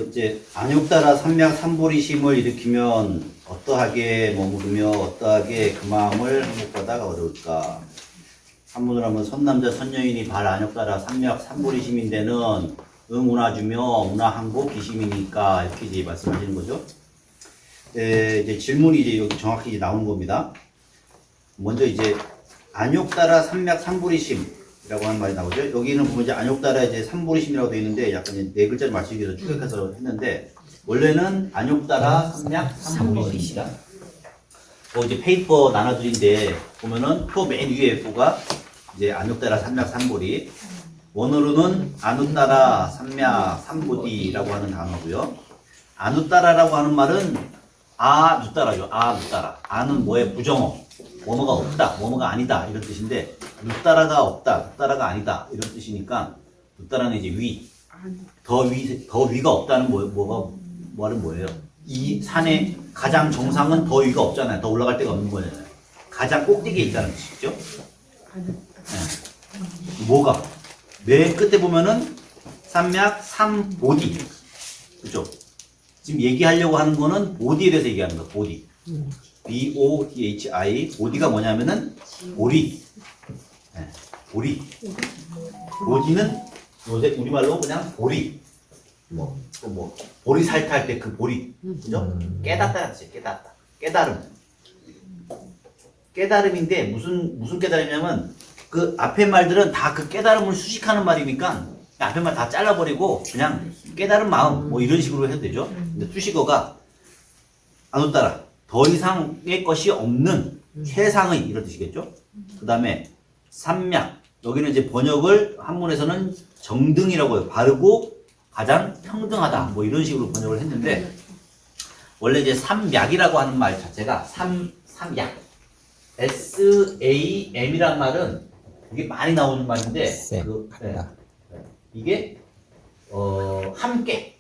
이제 안욕따라 삼맥삼보리심을 일으키면 어떠하게 머무르며 어떠하게 그 마음을 항복받아가 어려울까? 한문을 하면 선남자 선여인이 발 안욕따라 삼맥삼보리심인데는 응운하주며 운하항복 기심이니까 이렇게 이제 말씀하시는 거죠. 이제 질문이 이제 여기 정확히 이제 나오는 겁니다. 먼저 이제 안욕따라 삼맥삼보리심이라고 하는 말이 나오죠. 여기는 보면 이제 안욕따라 이제 삼보리심이라고 되어 있는데 약간 이제 네 글자를 맞추기 위해서 추격해서 했는데 원래는 안욕따라 삼맥삼보리심이다. 이제 페이퍼 나눠드린데 보면은 표 맨 위에 표가 이제 안욕따라 삼맥삼보리, 원어로는 아누따라 삼맥삼보디라고 하는 단어고요. 아누따라라고 하는 말은 아누따라죠. 아누따라. 아는 뭐의 부정어. 뭐뭐가 없다, 뭐뭐가 아니다 이런 뜻인데 누따라가 없다, 누따라가 아니다 이런 뜻이니까 누따라는 이제 위, 더 위가 없다는 말은 뭐예요? 이 산의 가장 정상은 더 위가 없잖아요. 더 올라갈 데가 없는 거잖아요. 가장 꼭대기에 있다는 뜻이죠. 네. 뭐가? 맨 끝에 보면은 삼맥삼보디, 그죠? 지금 얘기하려고 하는 거는 보디에 대해서 얘기하는 거예요. 보디. B-O-D-H-I. 보디가 뭐냐면은 보리. 네, 보리. 보디는 요새 우리말로 그냥 보리. 보리 살탈 때 그 보리. 그죠? 깨닫다는 뜻이에요. 깨닫다. 깨달음. 깨달음인데 무슨 깨달음이냐면 그 앞에 말들은 다 그 깨달음을 수식하는 말이니까 앞에 말 다 잘라버리고 그냥 깨달은 마음 뭐 이런 식으로 해도 되죠. 근데 수식어가 아누따라 더 이상의 것이 없는 최상의 이런 뜻이겠죠. 그 다음에 삼맥, 여기는 이제 번역을 한문에서는 정등이라고 해요. 바르고 가장 평등하다 뭐 이런 식으로 번역을 했는데 원래 이제 삼맥이라고 하는 말 자체가 삼약 SAM이란 말은 이게 많이 나오는 말인데 이게 함께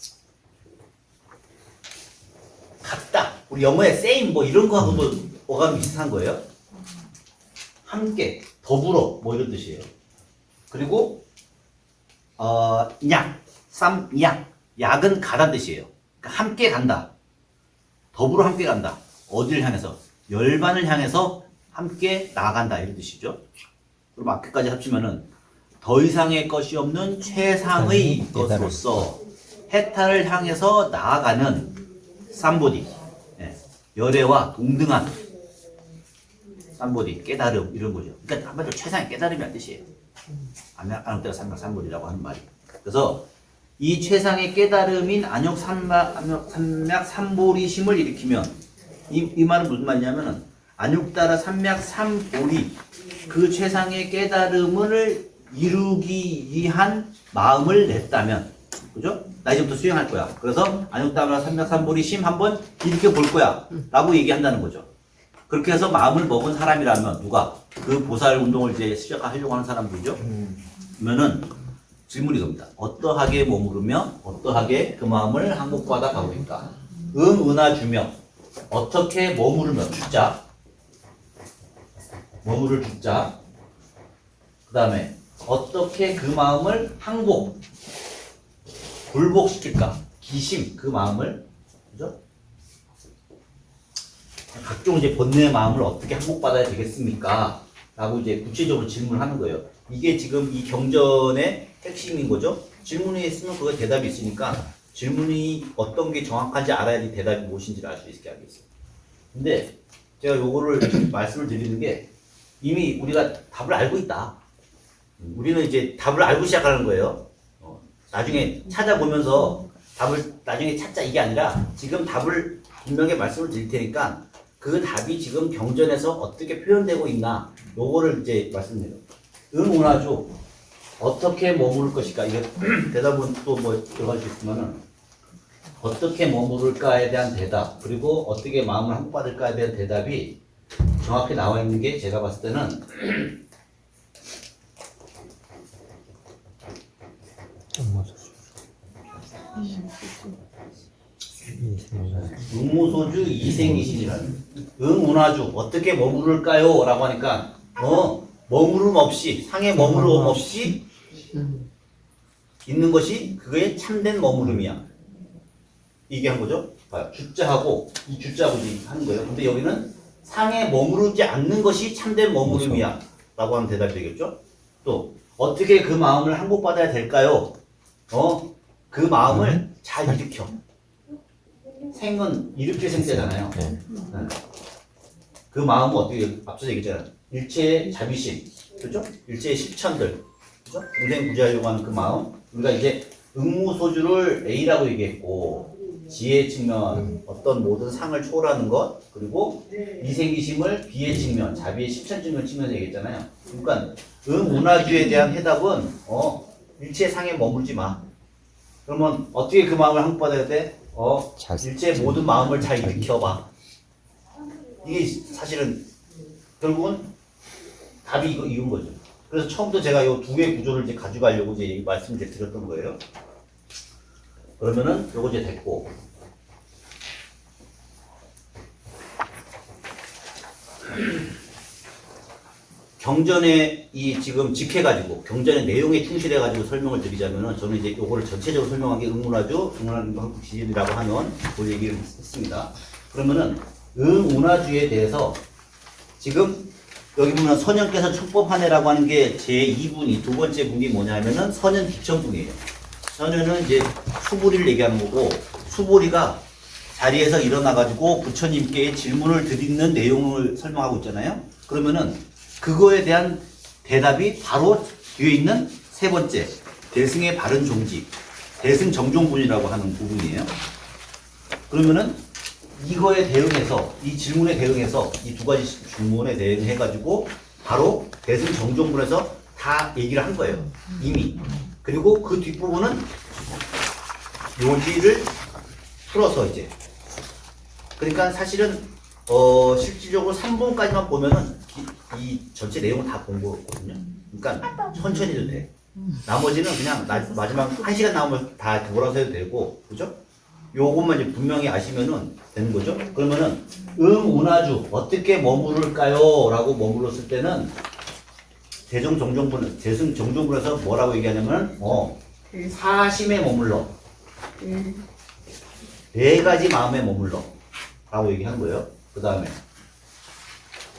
같다. 우리 영어의 same 뭐 이런 거하고도 어감이 비슷한 거예요. 함께, 더불어 뭐 이런 뜻이에요. 그리고 약, 쌈약, 약은 가다는 뜻이에요. 그러니까 함께 간다. 더불어 함께 간다. 어디를 향해서? 열반을 향해서 함께 나아간다 이런 뜻이죠. 그럼 앞에까지 합치면은 더 이상의 것이 없는 최상의 것으로서 해탈을 향해서 나아가는 삼보디, 열애와 동등한 삼보디, 깨달음 이런 거죠. 그러니까 한마디로 최상의 깨달음이라는 뜻이에요. 안욕따라 삼맥삼보디라고 하는 말이. 그래서 이 최상의 깨달음인 안욕삼맥삼보리심을 일으키면 이 말은 무슨 말이냐면은 안욕따라 삼맥삼보리 그 최상의 깨달음을 이루기 위한 마음을 냈다면, 그죠? 나 이제부터 수행할 거야. 그래서 안욕따라 삼맥삼보리심 한번 일으켜 볼 거야 라고 얘기한다는 거죠. 그렇게 해서 마음을 먹은 사람이라면 누가? 그 보살 운동을 이제 시작하려고 하는 사람들이죠. 그러면은 질문이 겁니다. 어떠하게 머무르며 어떠하게 그 마음을 항복받아 가고 있다. 은하 주며 어떻게 머무르며 주자. 머무를 주자. 그 다음에 어떻게 그 마음을 항복, 굴복시킬까? 기심, 그 마음을, 그죠? 각종 이제 번뇌의 마음을 어떻게 항복받아야 되겠습니까? 라고 이제 구체적으로 질문을 하는 거예요. 이게 지금 이 경전의 핵심인 거죠. 질문이 있으면 그거 대답이 있으니까 질문이 어떤 게 정확한지 알아야지 대답이 무엇인지를 알 수 있게 하겠어요. 근데 제가 요거를 말씀을 드리는 게 이미 우리가 답을 알고 있다. 우리는 이제 답을 알고 시작하는 거예요. 나중에 찾아보면서 답을 나중에 찾자 이게 아니라 지금 답을 분명히 말씀을 드릴 테니까 그 답이 지금 경전에서 어떻게 표현되고 있나 요거를 이제 말씀드려요. 응원하죠. 어떻게 머무를 것일까? 이게 대답은 또 뭐 들어갈 수 있으면은 어떻게 머무를까에 대한 대답 그리고 어떻게 마음을 항복받을까에 대한 대답이 정확히 나와 있는 게 제가 봤을 때는 응무소주 이생이시라는 응운하주 어떻게 머무를까요? 라고 하니까 머무름 없이 상에 머무름 없이 있는 것이 그거의 참된 머무름이야. 이게 한 거죠. 봐요. 주자하고 이 주자하고 이제 하는 거예요. 근데 여기는 상에 머무르지 않는 것이 참된 머무름이야. 라고 하면 대답이 되겠죠. 또 어떻게 그 마음을 항복받아야 될까요? 그 마음을 잘 일으켜. 생은 일으킬 생자잖아요. 그 마음은 어떻게 앞서서 얘기했잖아요. 일체의 자비심, 그렇죠? 일체의 실천들, 그렇죠? 동생구제하려고 하는 그 마음. 우리가 이제 응무소주를 A라고 얘기했고, 지혜의 측면, 어떤 모든 상을 초월하는 것, 그리고 이생기심을 B의 측면, 자비의 실천 측면에서 얘기했잖아요. 그러니까 응운하주에 대한 해답은 일체의 상에 머물지 마. 그러면 어떻게 그 마음을 항복받아야 돼? 일체의 모든 마음을 잘 일으켜봐. 이게 사실은 결국은 답이 이건 거죠. 그래서 처음부터 제가 이 두 개의 구조를 이제 가져가려고 이제 말씀을 이제 드렸던 거예요. 그러면은 요거 이제 됐고. 경전에 이 지금 직해가지고 경전의 내용에 충실해가지고 설명을 드리자면은 저는 이제 요거를 전체적으로 설명한 게 응운하주, 한국지진이라고 하는 그 얘기를 했습니다. 그러면은 응운하주에 대해서 지금 여기 보면 선현께서 촉법하네라고 하는 게 제2분이 두 번째 분이 뭐냐면은 선현 기천분이에요. 선현은 이제 수보리를 얘기하는 거고 수보리가 자리에서 일어나가지고 부처님께 질문을 드리는 내용을 설명하고 있잖아요. 그러면은 그거에 대한 대답이 바로 뒤에 있는 세 번째 대승의 바른 종지, 대승 정종분이라고 하는 부분이에요. 그러면은 이거에 대응해서 이 질문에 대응해서 이 두 가지 질문에 대응해가지고 바로 대승 정종분에서 다 얘기를 한 거예요. 이미. 그리고 그 뒷부분은 요지를 풀어서 이제. 그러니까 사실은 실질적으로 3분까지만 보면은 이 전체 내용을 다 본 거거든요. 그러니까 천천히 해도 돼. 나머지는 그냥 마지막 1시간 나오면 다 몰아서 해도 되고, 그죠? 요것만 이제 분명히 아시면은 되는 거죠. 그러면은 응운하주 어떻게 머무를까요? 라고 머물렀을 때는 대승 정종분에서 뭐라고 얘기하냐면 사심에 머물러. 네 가지 마음에 머물러. 라고 얘기한 거예요. 그 다음에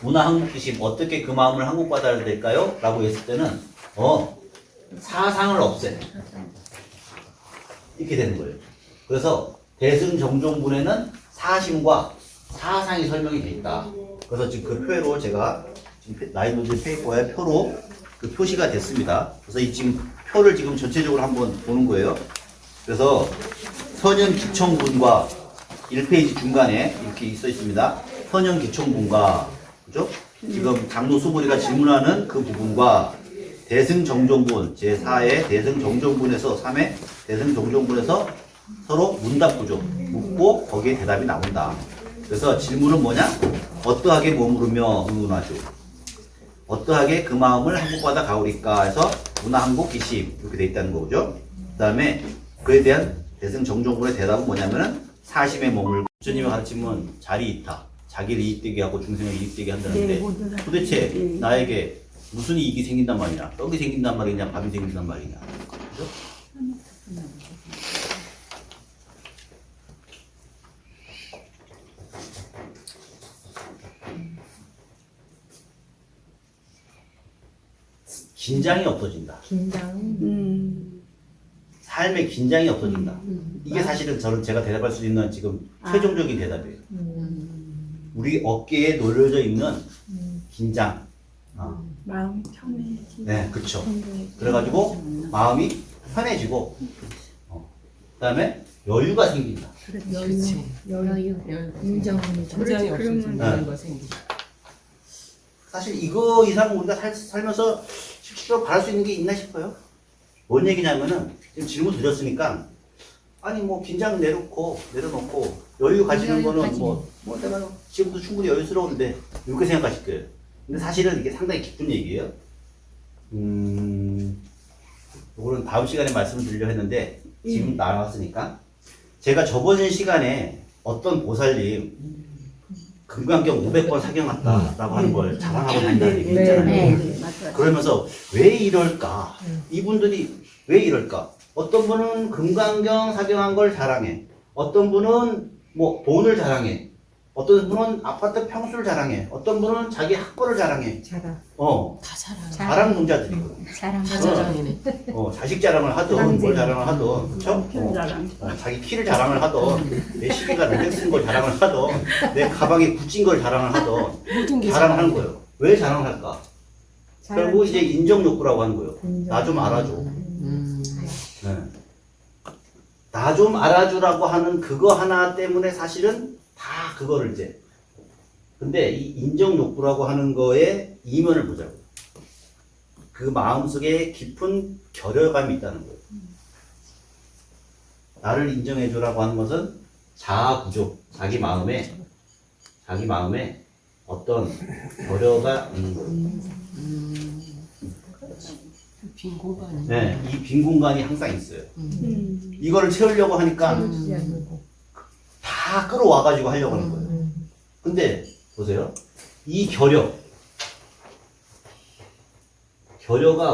문화항복기심 어떻게 그 마음을 항복받아야 될까요? 라고 했을 때는 사상을 없애. 이렇게 되는 거예요. 그래서 대승정종분에는 사심과 사상이 설명이 돼 있다. 그래서 지금 그 표로 제가 지금 나이노즈 페이퍼의 표로 그 표시가 됐습니다. 그래서 이 지금 표를 지금 전체적으로 한번 보는 거예요. 그래서 선현 기청분과 1페이지 중간에 이렇게 써 있습니다. 선현 기청분과 그죠? 지금 장로 수보리가 질문하는 그 부분과 대승정종분 제4의 대승정종분에서 3의 대승정종분에서 서로 문답 구조 묻고 거기에 대답이 나온다. 그래서 질문은 뭐냐? 어떠하게 머무르며 응운하죠. 어떠하게 그 마음을 항복받아 가오리까 해서 문화항복 기심 이렇게 돼 있다는 거죠. 그 다음에 그에 대한 대승정종분의 대답은 뭐냐면은 사심에 머물고 부처님의 가르침은 자리이타 자기를 이익되게 하고 중생을 이익되게 한다는데 도대체 나에게 무슨 이익이 생긴단 말이냐? 떡이 생긴단 말이냐? 밥이 생긴단 말이냐? 그죠? 긴장이 없어진다. 삶의 긴장이 없어진다. 이게 사실은 제가 대답할 수 있는 지금 최종적인 대답이에요. 우리 어깨에 놓여져 있는 긴장. 마음이 편해지고. 네, 그렇죠. 그래가지고 마음이 편해지고, 그 다음에 여유가 생긴다. 여유. 긴장이 없어진다는 거 생기죠. 사실 이거 이상 우리가 살면서 실질적으로 바랄 수 있는 게 있나 싶어요. 뭔 얘기냐면은 지금 질문 드렸으니까 아니 뭐 긴장 내려놓고 여유 가지는 거는 뭐 내가 지금도 충분히 여유스러운데 이렇게 생각하실 거예요. 근데 사실은 이게 상당히 깊은 얘기예요. 이거는 다음 시간에 말씀을 드리려고 했는데 지금 나왔으니까 제가 저번 시간에 어떤 보살님 금강경 500번 사경했다라고 하는 걸 자랑하고 다닌다는 얘기 있잖아요. 맞아요. 그러면서 왜 이럴까? 이분들이 왜 이럴까? 어떤 분은 금강경 사경한 걸 자랑해. 어떤 분은 뭐 돈을 자랑해. 어떤 분은 아파트 평수를 자랑해. 어떤 분은 자기 학벌을 자랑해. 자랑. 다 자랑. 자랑 동자들이거든. 자랑. 다 자랑이네. 자식 자랑을 하든 뭘 자랑을 하든, 그쵸? 남편 자랑. 자기 키를 자랑을 하든, 내 시계가 롤렉스인 걸 자랑을 하든, 내 가방이 구찌인 걸 자랑을 하든, 모든 게 자랑을 하는 거예요. 왜 자랑을 할까? 결국 이제 인정 욕구라고 하는 거예요. 나 좀 알아줘. 나 좀 알아주라고 하는 그거 하나 때문에 사실은 다 그거를 이제. 근데 이 인정 욕구라고 하는 거에 이면을 보자고. 그 마음속에 깊은 결여감이 있다는 거예요. 나를 인정해주라고 하는 것은 자아 구조, 자기 마음에 어떤 결여가 있는 거예요. 빈 공간이. 네, 이 빈 공간이 항상 있어요. 음. 이거를 채우려고 하니까 다 끌어와가지고 하려고 하는 거예요. 근데 보세요. 이 결여가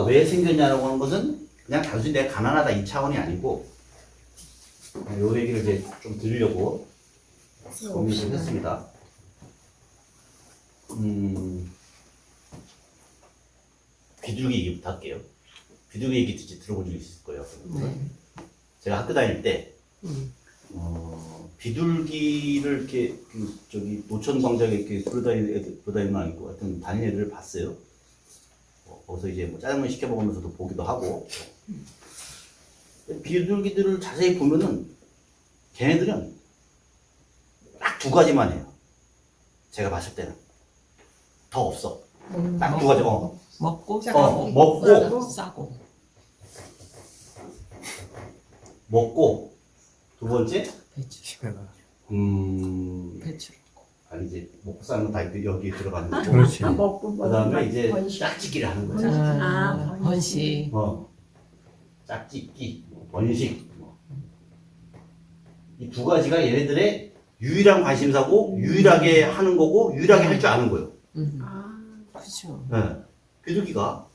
왜 생겼냐라고 하는 것은 그냥 단순히 내가 가난하다 이 차원이 아니고, 요 얘기를 이제 좀 드리려고 고민을 했습니다. 비둘기 얘기부터 할게요. 비둘기 얘기 들어본 적 있을 거예요. 네. 제가 학교 다닐 때 음. 비둘기를 이렇게 저기 노천 광장에 이렇게 돌아다니는 건 아니고 하여튼 다니는 애들을 봤어요. 거기서 이제 뭐 짜장면 시켜 먹으면서도 보기도 하고. 비둘기들을 자세히 보면은 걔네들은 딱 두 가지만 해요. 제가 봤을 때는 더 없어. 딱 두 가지. 먹고 먹고 싸고 두 번째 배추. 배추. 아니 이제 먹고 사는 건 다 여기 들어가는 거고. 그렇지. 먹고 그다음에 이제 번식. 짝짓기를 하는 거죠. 번식. 짝짓기, 번식. 이 두 가지가 얘네들의 유일한 관심사고 유일하게 하는 거고 유일하게 할 줄 아는 거예요. 아, 그렇죠. 네. 비둘기가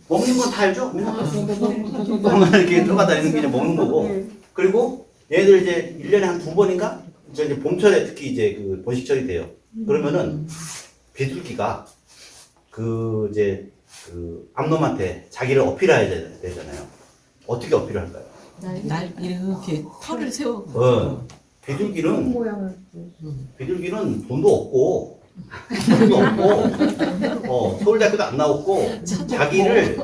먹는 건 다 알죠? 맨날 이렇게 들어가다니는 게 이제 먹는 거고. 그리고 얘네들 이제 1년에 한 2번인가? 이제 봄철에 특히 이제 그 번식철이 돼요. 그러면은 비둘기가 그 암놈한테 자기를 어필해야 되잖아요. 어떻게 어필을 할까요? 날 이렇게 털을 세우고. 비둘기는 모양을. 돈도 없고 서울대학교도 안 나왔고 자기를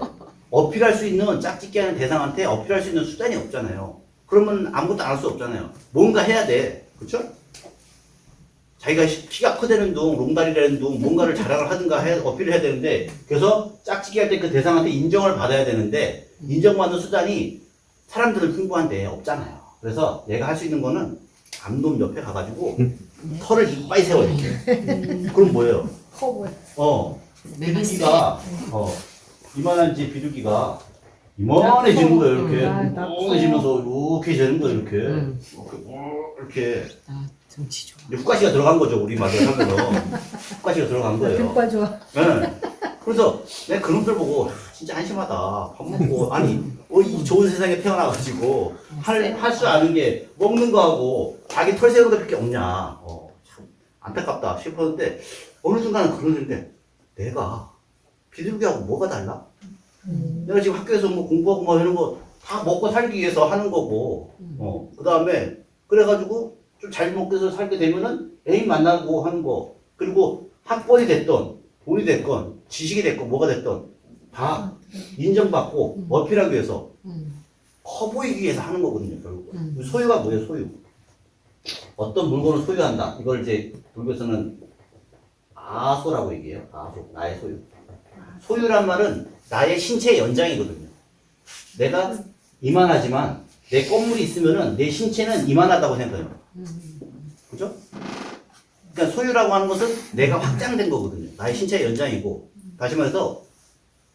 어필할 수 있는 짝짓기 하는 대상한테 어필할 수 있는 수단이 없잖아요. 그러면 아무것도 안 할 수 없잖아요. 뭔가 해야 돼. 그렇죠? 자기가 키가 크다는 둥, 롱다리라는 둥, 뭔가를 자랑을 하든가 어필을 해야 되는데, 그래서 짝짓기 할 때 그 대상한테 인정을 받아야 되는데, 인정받는 수단이 사람들은 풍부한데 없잖아요. 그래서 얘가 할 수 있는 거는 암놈 옆에 가가지고 털을 이빨이 세워 이렇게. 그럼 뭐예요? 커 보여. 비둘기가 이만한 집 비둘기가 이만해지는 거예요. 이렇게 멍해지면서 이렇게 되는 거예요. 이렇게 등치 좋아. 훅가시가 들어간 거죠. 우리 말로 하면은 훅가시가 들어간 거예요. 족발 좋아. 네. 그래서 내가 그놈들 보고 진짜 한심하다. 밥 먹고 아니 이 좋은 세상에 태어나가지고 할 줄 아는 게 먹는 거하고 자기 털 세우는 것밖에 없냐. 참 안타깝다 싶었는데 어느 순간은 그런 생각인데 내가 비둘기하고 뭐가 달라? 내가 지금 학교에서 뭐 공부하고 뭐 이런 거 다 먹고 살기 위해서 하는 거고 그 다음에 그래가지고 좀 잘 먹고 해서 살게 되면은 애인 만나고 하는 거 그리고 학벌이 됐던 돈이 됐건 지식이 됐건 뭐가 됐던 다 인정받고 어필하기 위해서 커 보이기 위해서 하는 거거든요. 결국 소유가 뭐예요? 소유. 어떤 물건을 소유한다. 이걸 이제 불교에서는 아소라고 얘기해요. 아소, 나의 소유. 소유란 말은 나의 신체의 연장이거든요. 내가 이만하지만 내 건물이 있으면은 내 신체는 이만하다고 생각해요. 그죠? 그러니까 소유라고 하는 것은 내가 확장된 거거든요. 나의 신체의 연장이고. 다시 말해서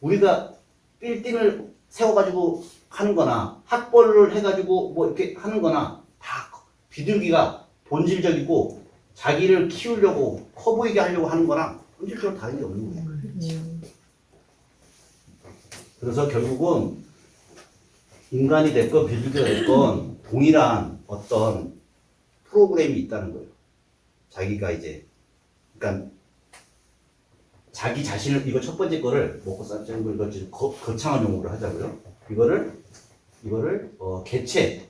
우리가 빌딩을 세워가지고 하는 거나 학벌을 해가지고 뭐 이렇게 하는 거나 다 비둘기가 본질적이고 자기를 키우려고 커 보이게 하려고 하는 거랑 본질적으로 다른 게 없는 거예요. 그래서 결국은 인간이 됐건 비둘기가 됐건 동일한 어떤 프로그램이 있다는 거예요. 자기가 이제 그러니까 자기 자신을 이거 첫 번째 거를 먹고 살자는 걸 이거 지금 거창한 용어로 하자고요. 이거를 개체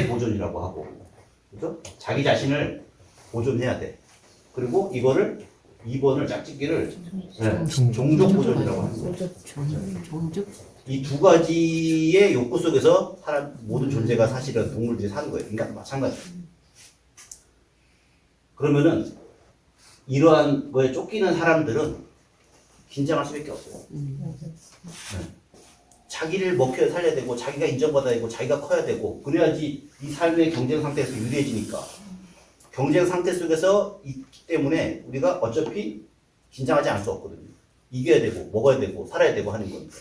보존이라고 하고, 그죠? 자기 자신을 보존해야 돼. 그리고 이거를 2번을 짝짓기를 종족 보존이라고 하는 거예요. 종족. 이 두 가지의 욕구 속에서 사람 모든 존재가 사실은 동물들이 사는 거예요. 인간도 마찬가지. 그러면은 이러한 거에 쫓기는 사람들은 긴장할 수밖에 없어요. 네. 자기를 먹혀 살려야 되고 자기가 인정받아야 되고 자기가 커야 되고 그래야지 이 삶의 경쟁 상태에서 유리해지니까 경쟁 상태 속에서 있기 때문에 우리가 어차피 긴장하지 않을 수 없거든요. 이겨야 되고 먹어야 되고 살아야 되고 하는 거니까.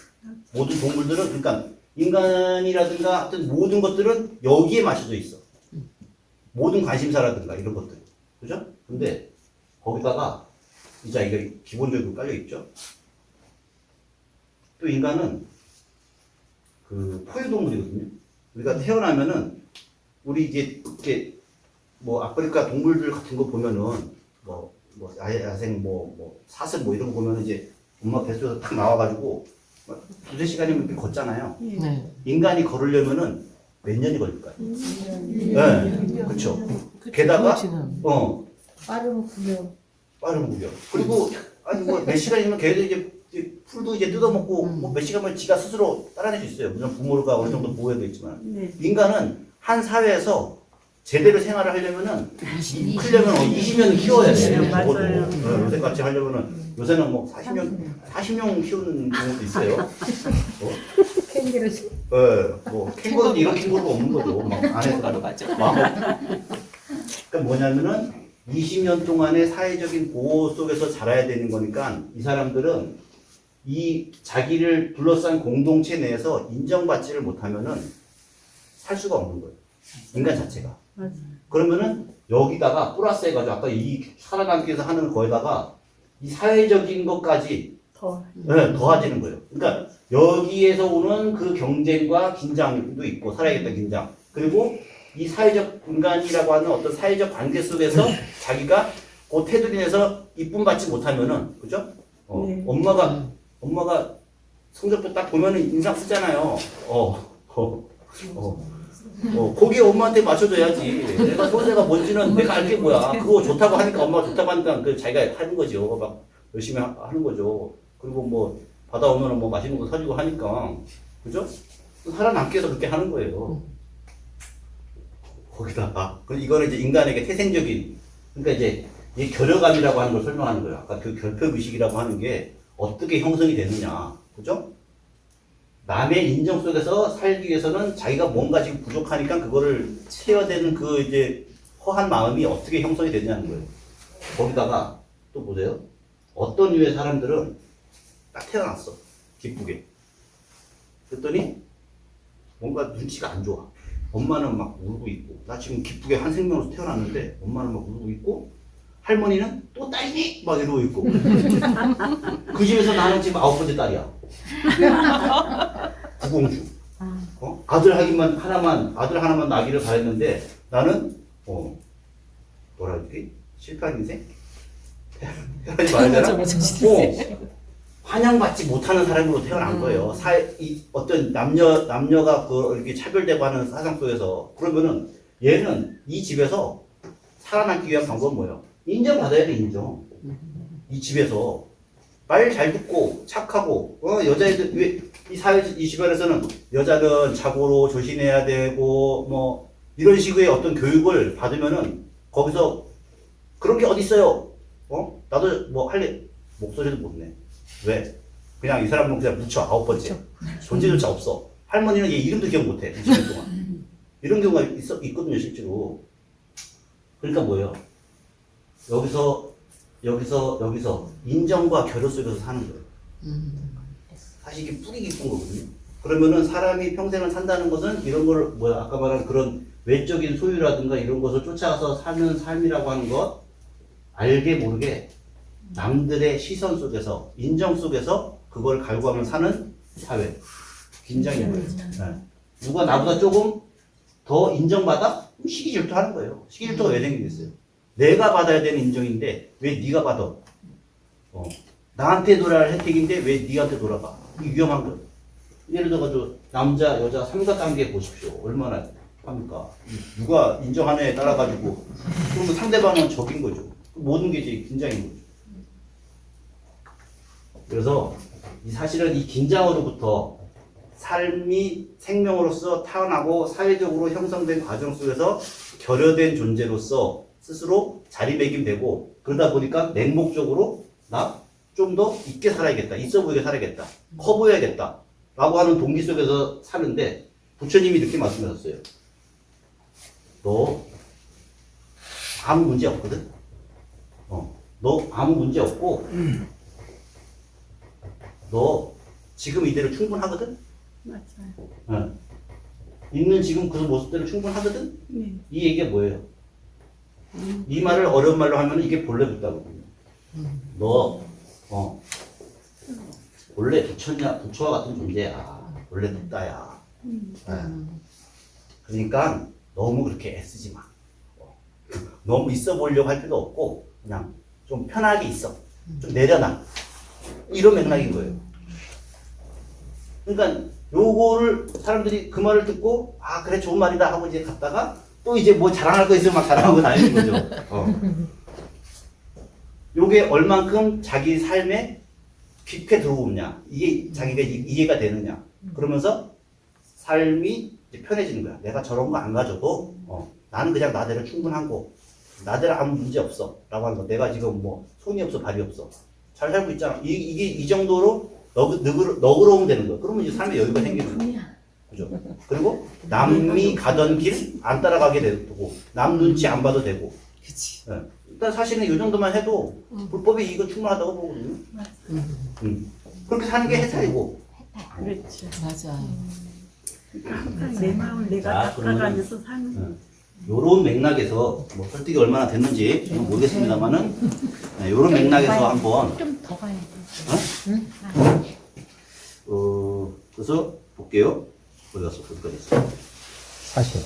모든 동물들은 그러니까 인간이라든가 하여튼 모든 것들은 여기에 맞춰져 있어. 모든 관심사라든가 이런 것들. 그죠? 근데 거기다가 이제 이게 기본적으로 깔려 있죠. 또 인간은 그 포유동물이거든요. 우리가 태어나면은 우리 이제 이렇게 뭐 아프리카 동물들 같은 거 보면은 뭐 야생 뭐 사슴 뭐 이런 거 보면은 이제 엄마 뱃속에서 딱 나와가지고 두세 시간이면 이렇게 걷잖아요. 네. 인간이 걸으려면은 몇 년이 걸릴까요? 네, 그렇죠. 게다가 빠르면 구경. 빠른 구경. 그리고 아니 뭐 몇 시간이면 걔도 이제 풀도 이제 뜯어먹고 뭐 몇 시간만 지가 스스로 따라낼 수 있어야 물론 부모가 어느 정도 보호해야 되겠지만 네. 인간은 한 사회에서 제대로 생활을 하려면은 크려면 20년 키워야 돼요. 적어도. 맞아요. 요새 같이 하려면은 요새는 뭐 40년 키우는 경우도 있어요. 캥기를 뭐 캥거루도 이런 캥거루가 없는 거죠. 막 안에서 맞아. 그러니까 뭐냐면은 20년 동안의 사회적인 보호 속에서 자라야 되는 거니까 이 사람들은 이 자기를 둘러싼 공동체 내에서 인정받지를 못하면은 살 수가 없는 거예요. 인간 자체가. 맞아요. 그러면은 여기다가 플러스 해가지고 아까 이 살아남기 위해서 하는 거에다가 이 사회적인 것까지 더해지는 거예요. 그러니까 여기에서 오는 그 경쟁과 긴장도 있고 살아야겠다 긴장. 그리고 이 사회적 인간이라고 하는 어떤 사회적 관계 속에서 자기가 그 테두리 내에서 이쁨 받지 못하면은 그죠? 네. 엄마가 성적표 딱 보면은 인상 쓰잖아요. 거기에 엄마한테 맞춰줘야지. 내가 손해가 뭔지는 내가 알게 뭐야. 그거 좋다고 하니까 엄마가 좋다고 하니까 그 자기가 하는 거죠. 막 열심히 하는 거죠. 그리고 뭐 받아오면은 뭐 맛있는 거 사주고 하니까 그죠? 살아남기 위해서 그렇게 하는 거예요. 거기다가 이거는 이제 인간에게 태생적인 그러니까 이제 이 결여감이라고 하는 걸 설명하는 거예요. 아까 그 결핍의식이라고 하는 게 어떻게 형성이 되느냐, 그죠? 남의 인정 속에서 살기 위해서는 자기가 뭔가 지금 부족하니까 그거를 채워대는 그 이제 허한 마음이 어떻게 형성이 되느냐는 거예요. 거기다가 또 보세요. 어떤 류의 사람들은 딱 태어났어. 기쁘게. 그랬더니 뭔가 눈치가 안 좋아. 엄마는 막 울고 있고 나 지금 기쁘게 한 생명으로 태어났는데 엄마는 막 울고 있고 할머니는 또 딸이니? 막 이러고 있고 그 집에서 나는 지금 9번째 딸이야. 구공주. 아들 하나만 나기를 바랬는데 나는 뭐라 그러지? 실패한 인생? 태어나지 말잖아. 환영받지 못하는 사람으로 태어난 거예요. 어떤 남녀가 이렇게 차별되고 하는 사상 속에서. 그러면은 얘는 이 집에서 살아남기 위한 방법은 뭐예요? 인정받아야 돼, 인정. 이 집에서. 말 잘 듣고, 착하고, 여자애들, 이 집안에서는 여자는 자고로 조신해야 되고, 이런 식의 어떤 교육을 받으면은 거기서 그런 게 어딨어요? 나도 뭐 할래. 목소리도 못 내. 왜? 그냥 이 사람은 그냥 묻혀 9번째. 존재조차 없어. 할머니는 얘 이름도 기억 못해. 20년 동안. 이런 경우가 있거든요, 실제로. 그러니까 뭐예요? 여기서 인정과 결여 속에서 사는 거예요. 사실 이게 뿌리 깊은 거거든요. 그러면은 사람이 평생을 산다는 것은 이런 걸 아까 말한 그런 외적인 소유라든가 이런 것을 쫓아가서 사는 삶이라고 하는 것 알게 모르게 남들의 시선 속에서 인정 속에서 그걸 갈구하며 사는 사회. 긴장인 거예요. 네. 누가 나보다 조금 더 인정받아? 그럼 시기 질투하는 거예요. 시기 질투가 왜 생기겠어요? 내가 받아야 되는 인정인데 왜 네가 받아? 나한테 돌아야 할 혜택인데 왜 네한테 돌아가? 이게 위험한 거예요. 예를 들어서 남자, 여자 삼각관계 보십시오. 얼마나 합니까? 누가 인정하는 애에 따라 가지고 그러면 상대방은 적인 거죠. 모든 게 이제 긴장인 거죠. 그래서 사실은 이 긴장으로부터 삶이 생명으로서 태어나고 사회적으로 형성된 과정 속에서 결여된 존재로서 스스로 자리매김되고 그러다 보니까 맹목적으로 나 좀 더 있게 살아야겠다, 있어 보이게 살아야겠다, 커 보여야겠다 라고 하는 동기 속에서 사는데 부처님이 이렇게 말씀하셨어요. 너 아무 문제 없거든. 너 아무 문제 없고 너 지금 이대로 충분하거든. 맞아요. 있는 지금 그 모습대로 충분하거든. 네. 이 얘기가 뭐예요? 이 말을 어려운 말로 하면 이게 본래 붙다거든요. 너 원래 부처와 같은 존재야. 원래 붙다야. 그러니까 너무 그렇게 애쓰지 마. 너무 있어 보이려고 할 필요 없고 그냥 좀 편하게 있어. 좀 내려놔. 이런 맥락인 거예요. 그러니까 요거를 사람들이 그 말을 듣고 아 그래 좋은 말이다 하고 이제 갔다가 또 이제 뭐 자랑할 거 있으면 막 자랑하고 다니는 거죠. 요게 얼만큼 자기 삶에 깊게 들어오느냐 이게 자기가 이해가 되느냐 그러면서 삶이 이제 편해지는 거야. 내가 저런 거 안 가져도 나는 그냥 나대로 충분한 거 나대로 아무 문제 없어 라고 하는 거. 내가 지금 뭐 손이 없어 발이 없어 잘 살고 있잖아. 이게 이 정도로 너그러움 되는 거야. 그러면 이제 삶에 여유가 생기는 거야. 그죠? 그리고 남이 가던 길 안 따라가게 되고 남 눈치 안 봐도 되고. 그치. 네. 일단 사실은 이 정도만 해도 불법이 이거 충분하다고 보거든요. 그렇게 사는 게 해탈이고. 그렇죠. 맞아. 항상 내 마음을 내가 자, 그러면 닦아가면서 사는. 요런 맥락에서 뭐 설득이 얼마나 됐는지 저는 모르겠습니다만은 요런 맥락에서 한번 좀 더 가야 돼. 그래서 볼게요. 어디 갔어? 어디까지 했어? 사실.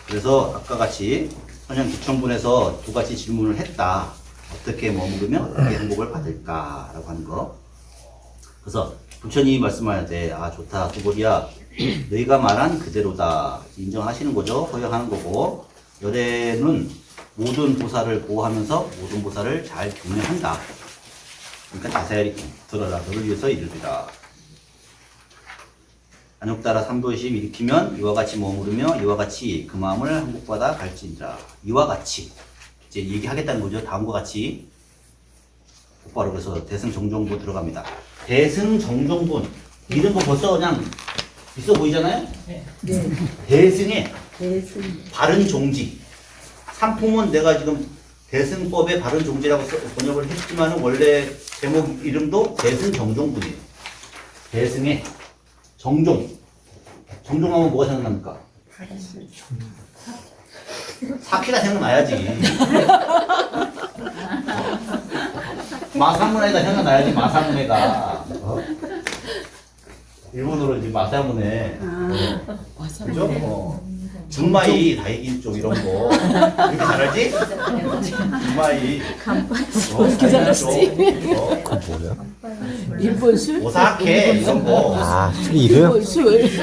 그래서 아까 같이 선현 구청분에서 두 가지 질문을 했다. 어떻게 머무르면 어떻게 행복을 받을까라고 하는 거. 그래서 부처님이 말씀하는데 아 좋다 두보리야 너희가 말한 그대로다 인정하시는 거죠. 허용하는 거고 열애는 모든 보살을 보호하면서 모든 보살을 잘 경영한다. 그러니까 자세히 들어라 너를 위해서 이르리라. 안욕따라 삼도심 일으키면 이와 같이 머무르며 이와 같이 그 마음을 항복받아 갈지니라. 이와 같이 이제 얘기하겠다는 거죠. 다음과 같이 곧바로 그래서 대승정종부 들어갑니다. 대승정종분 이런 거 벌써 그냥 있어 보이잖아요. 네. 대승의 대승. 바른 종지. 상품은 내가 지금 대승법의 바른 종지라고 번역을 했지만 원래 제목 이름도 대승정종분이에요. 대승의 정종. 정종하면 뭐가 생각납니까? 사키가 생각나야지. 마사무네가 생각나야지, 마사무네가. 일본어로 이제 마사무네. 맞아. 그죠? 준마이, 다이기 쪽 이런 거. 이렇게 잘하지? 준마이. 이렇게 잘하시지? 뭐야? 일본 술? 오사케, 이런 거. 아, 술이 이래요? 일본 술.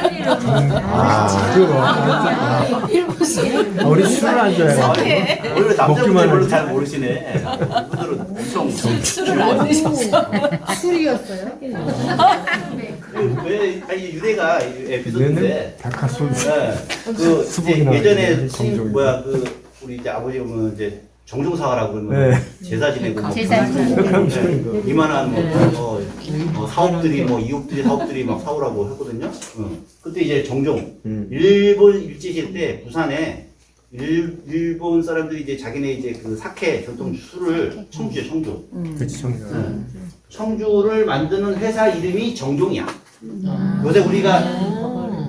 아, 그거. 일본 술. 아, 우리 술을 안 좋아해. 원래 남자분들 먹기만 별로 하지. 잘 모르시네. 이분들은 엄청. 술을 안 드셨어. 술이었어요? 아니, 유대가 에피소드인데. 얘는 다카소. 네. 그 이제 수복이 예전에 나오는데, 스님 정종이. 뭐야 그 우리 이제 아버지 보면 이제 정종사가라고 그러면 네. 제사 지내고 뭐 제사 지내고. 네. 이만한 사업들이 뭐 이웃들이 사업들이 막 사오라고 했거든요. 그때 이제 정종 일본 일제시대 때 부산에 일본 사람들이 이제 자기네 이제 그 사케 전통 술을 청주에 청주. 그치, 정말. 청주를 만드는 회사 이름이 정종이야. 요새 우리가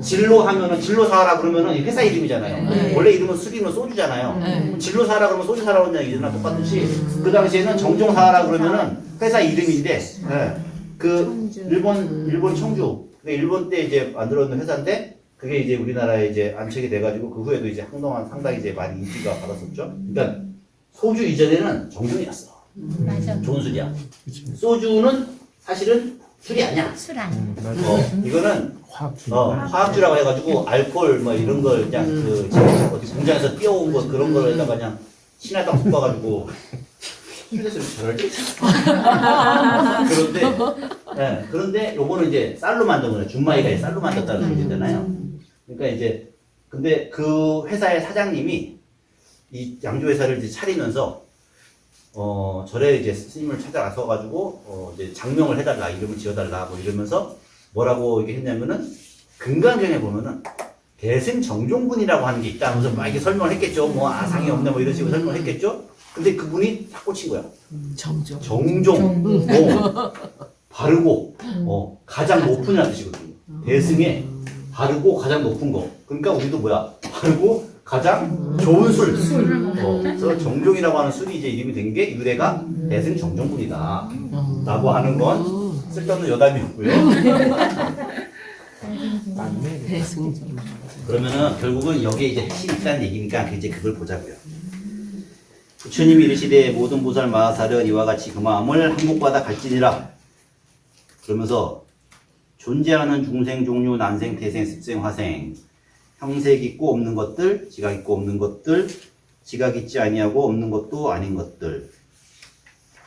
진로 하면은 진로사라 그러면은 회사 이름이잖아요. 원래 이름은 술이면 소주잖아요. 진로사라 그러면 소주 사라고 하는 이름이랑 똑같듯이 그 당시에는 정종사라 그러면은 회사 이름인데 그 일본 청주 근데 일본 때 이제 만들어놓은 회사인데 그게 이제 우리나라에 이제 안착이 돼가지고 그 후에도 이제 한동안 상당히 이제 많이 인기가 받았었죠. 그러니까 소주 이전에는 정중이었어. 맞아. 좋은 술이야. 소주는 사실은 술이 아니야. 술 아니야. 맞아. 이거는 화학주. 화학주라고 해가지고 알코올 뭐 이런 걸 그냥 그 어디 공장에서 띄워온 거 그런 거에다가 그냥 신에다 섞어가지고 술에서 저럴지? 그런데 요거는 이제 쌀로 만든 거예요. 준마이가 쌀로 만졌다는 소리잖아요. 그러니까 이제 근데 그 회사의 사장님이 이 양조 회사를 이제 차리면서 절에 이제 스님을 찾아가서 가지고 이제 장명을 해달라, 이름을 지어달라 뭐 이러면서 뭐라고 이게 했냐면은 금강경에 보면은 대승정종분이라고 하는 게 있다 하면서 막 이렇게 설명을 했겠죠. 뭐 아상이 없네 뭐 이런 식으로 설명을 했겠죠. 근데 그분이 딱 꽂힌 거야. 정정. 정종, 바르고, 가장 높은이라는 뜻이거든요. 대승에 바르고 가장 높은 거. 그러니까 우리도 뭐야? 바르고 가장 좋은 술. 그래서 정종이라고 하는 술이 이제 이름이 된 게 유래가 대승 정종분이다. 라고 하는 건 쓸데없는 여담이었고요. 맞네. 대승. 그러면은 결국은 여기에 이제 핵심이 있다는 얘기니까 이제 그걸 보자고요. 부처님이 이르시되 모든 보살 마하살은 이와 같이 그 마음을 한복받아 갈지니라. 그러면서 존재하는 중생 종류 난생 태생 습생 화생 형색 있고 없는 것들 지각 있고 없는 것들 지각 있지 아니하고 없는 것도 아닌 것들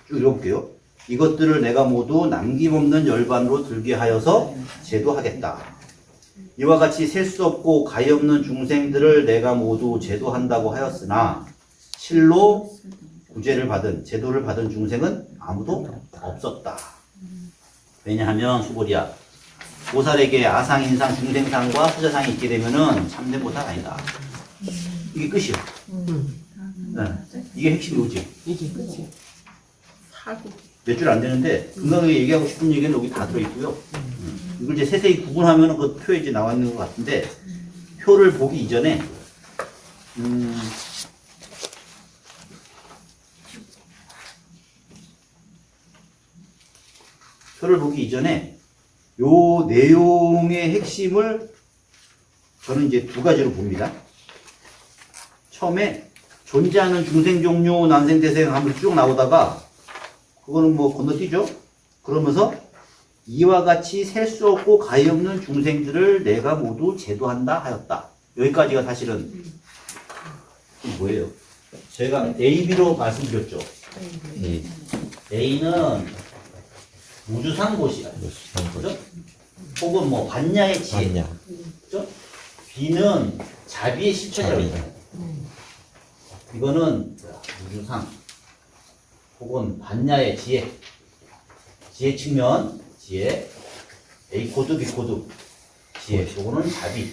쭉 읽어볼게요. 이것들을 내가 모두 남김없는 열반으로 들게 하여서 제도하겠다. 이와 같이 셀 수 없고 가히 없는 중생들을 내가 모두 제도한다고 하였으나 실로 구제를 받은 제도를 받은 중생은 아무도 없었다. 왜냐하면 수고리야 보살에게 아상, 인상, 중생상과 후자상이 있게 되면은 참된 보살 아니다. 이게 끝이야. 네. 이게 핵심이 오지. 이게 끝이야. 몇 줄 안 되는데 금강에 얘기하고 싶은 얘기는 여기 다 들어있고요. 이걸 이제 세세히 구분하면 그 표에 이제 나와 있는 것 같은데 표를 보기 이전에 표를 보기 이전에 요 내용의 핵심을 저는 이제 두 가지로 봅니다. 처음에 존재하는 중생 종류 난생 태생 한번 쭉 나오다가 그거는 뭐 건너뛰죠. 그러면서 이와 같이 셀 수 없고 가히 없는 중생들을 내가 모두 제도한다 하였다. 여기까지가 사실은 뭐예요? 제가 A, B로 말씀드렸죠. A는 우주상고시라. 그죠? 혹은 뭐 반야의 지혜. 그죠? B는 자비의 실천이라고 해요. 이거는 우주상 혹은 반야의 지혜. 지혜 측면, 지혜. A 코드, B 코드. 지혜. 요거는 자비.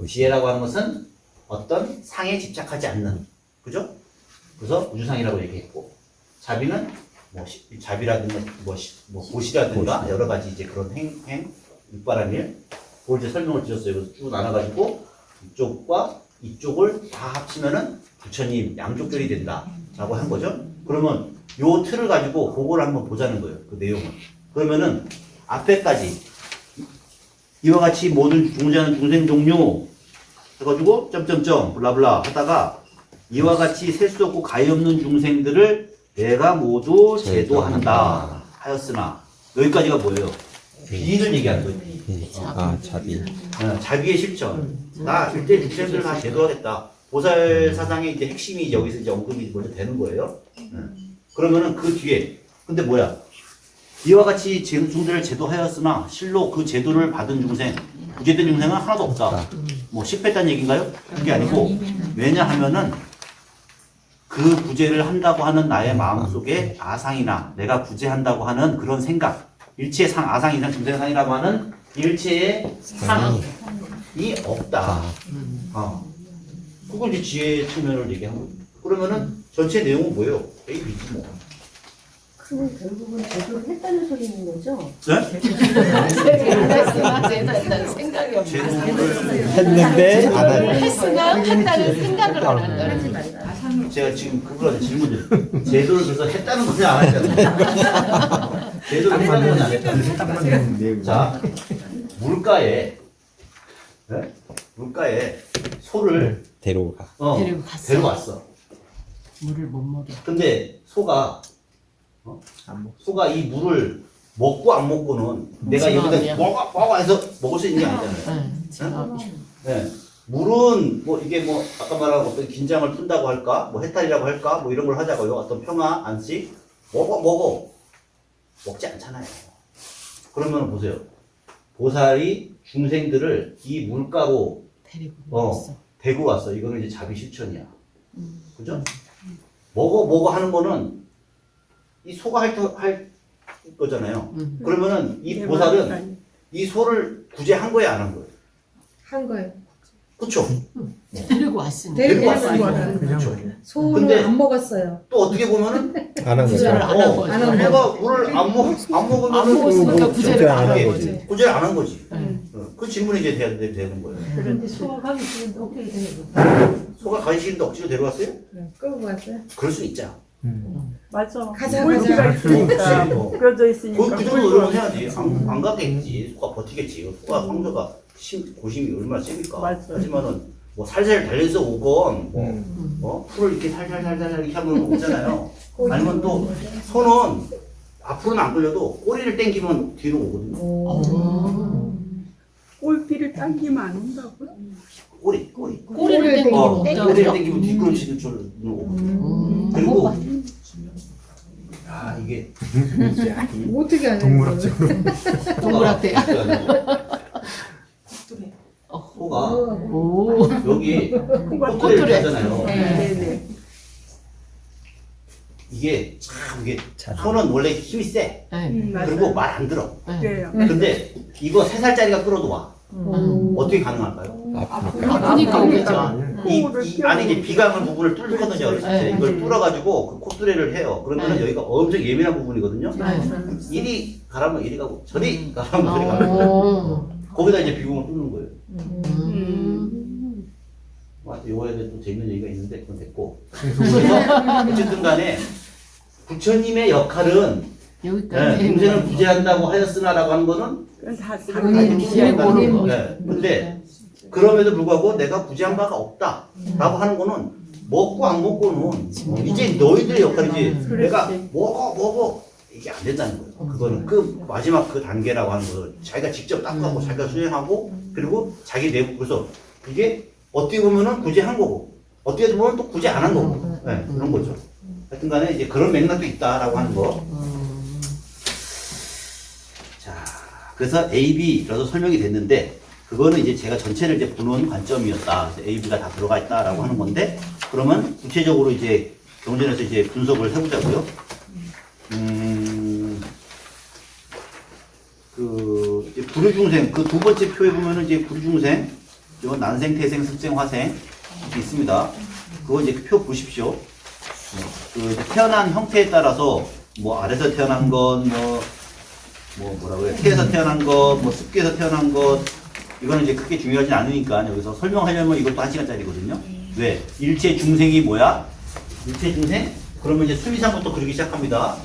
지혜라고 하는 것은 어떤 상에 집착하지 않는. 그죠? 그래서 우주상이라고 얘기했고. 자비는 뭐 자비라든가 뭐 고시라든가 여러 가지 이제 그런 육바람 일. 그걸 이제 설명을 드렸어요. 그래서 쭉 나눠가지고 이쪽과 이쪽을 다 합치면은 부처님 양쪽절이 된다. 라고 한 거죠. 그러면 요 틀을 가지고 그걸 한번 보자는 거예요. 그 내용을. 그러면은 앞에까지 이와 같이 모든 존재하는 중생 종류 해가지고 점점점 블라블라 하다가 이와 같이 셀 수 없고 가히 없는 중생들을 내가 모두 제도한다 하였으나 여기까지가 뭐예요? 비를 얘기하는 거예요. 자비. 자비의 실천. 나 일대 중생들을 다 제도하겠다. 보살 사상의 이제 핵심이 여기서 이제 언급이 먼저 되는 거예요. 그러면은 그 뒤에 근데 뭐야? 이와 같이 중생들을 제도하였으나 실로 그 제도를 받은 중생, 구제된 중생은 하나도 없다. 뭐 식뺐다는 얘기인가요? 그게 아니고 왜냐하면은 그 구제를 한다고 하는 나의 마음속에 아상이나 내가 구제한다고 하는 그런 생각, 일체의 상, 아상, 인상, 중생상이라고 하는 일체의 상이 없다. 그걸 이제 지혜 측면을 얘기한 거예요. 그러면은 전체 내용은 뭐예요? A, B지 뭐. 그건 결국은 제도를 했다는 소리인 거죠? 네? 제도했다는 생각이 없어. 제도를 했는데 안 하네. 했으나 한다는 생각을 안 한다는. 제가 지금 그걸 질문 드려요. 제도를 그래서 했다는 거냐 안 했다는 거냐? 제도를 했다는 거냐 안 했다는 거냐? 딱 맞는 내용. 자, 물가에 네? 물가에 소를 데려가. 데리고 갔어. 데려왔어. 물을 못 먹여. 근데 소가 소가 이 물을 먹고 안 먹고는 내가 여기다 지방이야. 먹어 해서 먹을 수 있는 게 아니잖아요. 응. 지금 네. 물은 뭐 이게 뭐 아까 말한 어떤 긴장을 푼다고 할까, 뭐 해탈이라고 할까, 뭐 이런 걸 하자고요. 어떤 평화, 안식, 먹어 먹지 않잖아요. 그러면 보세요. 보살이 중생들을 이 물가로 데리고 갔어. 대고 왔어. 이거는 이제 자비 실천이야. 그죠? 먹어 하는 거는 이 소가 할 거잖아요. 그러면은 이 보살은 이 소를 구제한 거야, 안 한 거예요? 한 거예요. 그쵸? 데리고 왔으니까. 데리고 왔으니까. 왔으니까. 그쵸? 소는 근데- 안 먹었어요. 또 어떻게 보면은 안한 구제를 거죠. 안 한 거지. 안 한 내가 물을 안 먹으면 안 먹었으니까 구제를 안 한 이게 거지. 구제를 안 한 거지. 응. 그 질문이 이제 되는 거예요. 그런데 소화 가기 싫은데 어떻게 되는 소가 가기 싫은데 억지로 데려왔어요? 끌고 왔어요. 그럴 수 있죠. 맞아. 꼴찌가 가자. 있으니까 뭐. 그려져 있으니까 그 정도 노력은 해야지. 안 가겠지. 소가 버티겠지. 소가 성조가 고심이 얼마나 세니까. 맞아요. 하지만은 뭐 살살 달려서 오건 뭐 풀을 이렇게 살살살살 이렇게 하면 오잖아요. 아니면 또 소는 앞으로는 안 끌려도 꼬리를 당기면 뒤로 오거든요. 꼴비를 당기면 안 온다고요? 꼬리. 꼬리를 땡기고 꼬리를 먹자고요. 당기면 뒤꿈치는 쪽으로 오거든요. 그리고 아 이게 어떻게 하냐. 동그랗대요. 소가 오. 여기 꼬투리. 꼬투리를 하잖아요. 네네. 이게 참 이게 소는 원래 힘이 세. 네. 그리고 말 안 들어. 네. 그래요. 근데 이거 3살짜리가 끌어도 와. 어떻게 가능할까요? 아프니까 오겠죠. 이 안에 이제 비강한 부분을 뚫거든요. 어렸을 때. 네. 이걸 뚫어가지고 그 콧뚜레를 해요. 그러면 네. 여기가 엄청 예민한 부분이거든요. 네. 이리 가라면 이리 가고 저리 가라면 저리 가고 거기다 이제 비공을 뚫는 거예요. 요거에 대해 또 재밌는 얘기가 있는데 그건 됐고. 그래서 어쨌든 간에 부처님의 역할은 여기까지. 중생을 구제한다고 하였으나라고 하는 거는 그건 다 아니, 당연히 구제한다는 거. 거. 네. 근데 그럼에도 불구하고 내가 구제한 바가 없다라고 하는 거는 먹고 안 먹고는 이제 너희들의 역할이지. 내가 먹어 이게 안 된다는 거예요. 그거는 그 마지막 그 단계라고 하는 거를 자기가 직접 닦아고 자기가 수행하고 그리고 자기 내부 그래서 이게 어떻게 보면은 구제한 거고 어떻게 보면 또 구제 안 한 거고 네, 그런 거죠. 하여튼간에 이제 그런 맥락도 있다라고 하는 거. 자, 그래서 A, B라도 설명이 됐는데 그거는 이제 제가 전체를 이제 보는 관점이었다. 그래서 A, B가 다 들어가 있다라고 하는 건데 그러면 구체적으로 이제 경전에서 이제 분석을 해보자고요. 그 이제 불의중생 그 두 번째 표에 보면은 이제 불의중생, 이건 난생, 태생, 습생, 화생 이렇게 있습니다. 그거 이제 표 보십시오. 그 이제 태어난 형태에 따라서 뭐 아래서 태어난 것, 뭐라고요? 태에서 태어난 것, 뭐 습기에서 태어난 것, 이거는 이제 크게 중요하진 않으니까 여기서 설명하려면 이것도 1시간짜리거든요. 왜? 일체 중생이 뭐야? 일체 중생? 그러면 이제 수미상부터 그리기 시작합니다.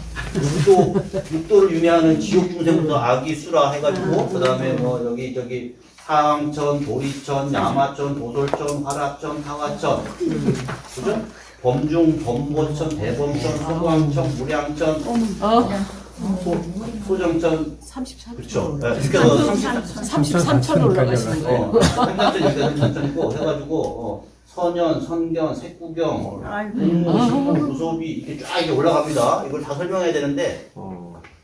육도를 유명하는 지옥 중생부터 아기, 수라 해가지고, 그 다음에 뭐 여기 저기 상천, 도리천, 야마천, 도솔천, 화라천, 하와천, 그죠? 범중, 범보천, 대범천, 소광천, 무량천, 소정천, 34초. 그렇죠. 그래서 33천 올라가시는 거예요. 삼천천이고 해가지고 선연, 선견, 색구경, 구소비 이렇게 쫙 이렇게 올라갑니다. 이걸 다 설명해야 되는데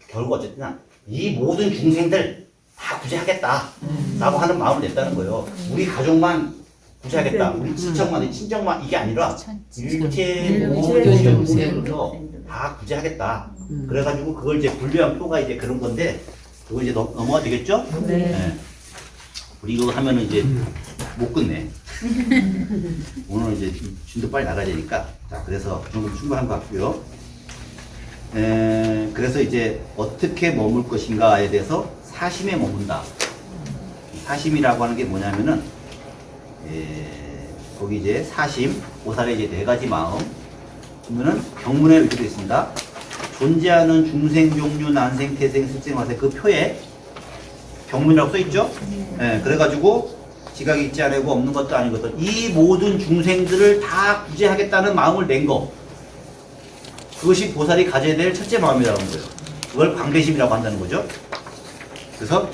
결국 어쨌든 이 모든 중생들 다 구제하겠다라고 하는 마음을 냈다는 거예요. 우리 가족만 구제하겠다. 우리 친척만, 친정만 이게 아니라 일체 모든 중생들로 다 구제하겠다. 그래가지고 그걸 이제 분류한 표가 이제 그런 건데 그거 이제 넘어가 되겠죠? 네. 우리 이거 하면은 이제 못 끝내. 오늘 이제 진도 빨리 나가야 되니까. 자, 그래서 그 정도 충분한 것 같고요. 그래서 이제 어떻게 머물 것인가에 대해서 사심에 머문다. 사심이라고 하는 게 뭐냐면은, 거기 이제 사심, 보살의 이제 4가지 마음. 그러면은 경문에 이렇게 되어 있습니다. 존재하는 중생, 종류, 난생, 태생, 습생, 화생 그 표에 경문이라고 써 있죠? 예, 그래가지고 지각이 있지 않고 없는 것도 아니거든. 이 모든 중생들을 다 구제하겠다는 마음을 낸 거. 그것이 보살이 가져야 될 첫째 마음이라는 거예요. 그걸 광대심이라고 한다는 거죠. 그래서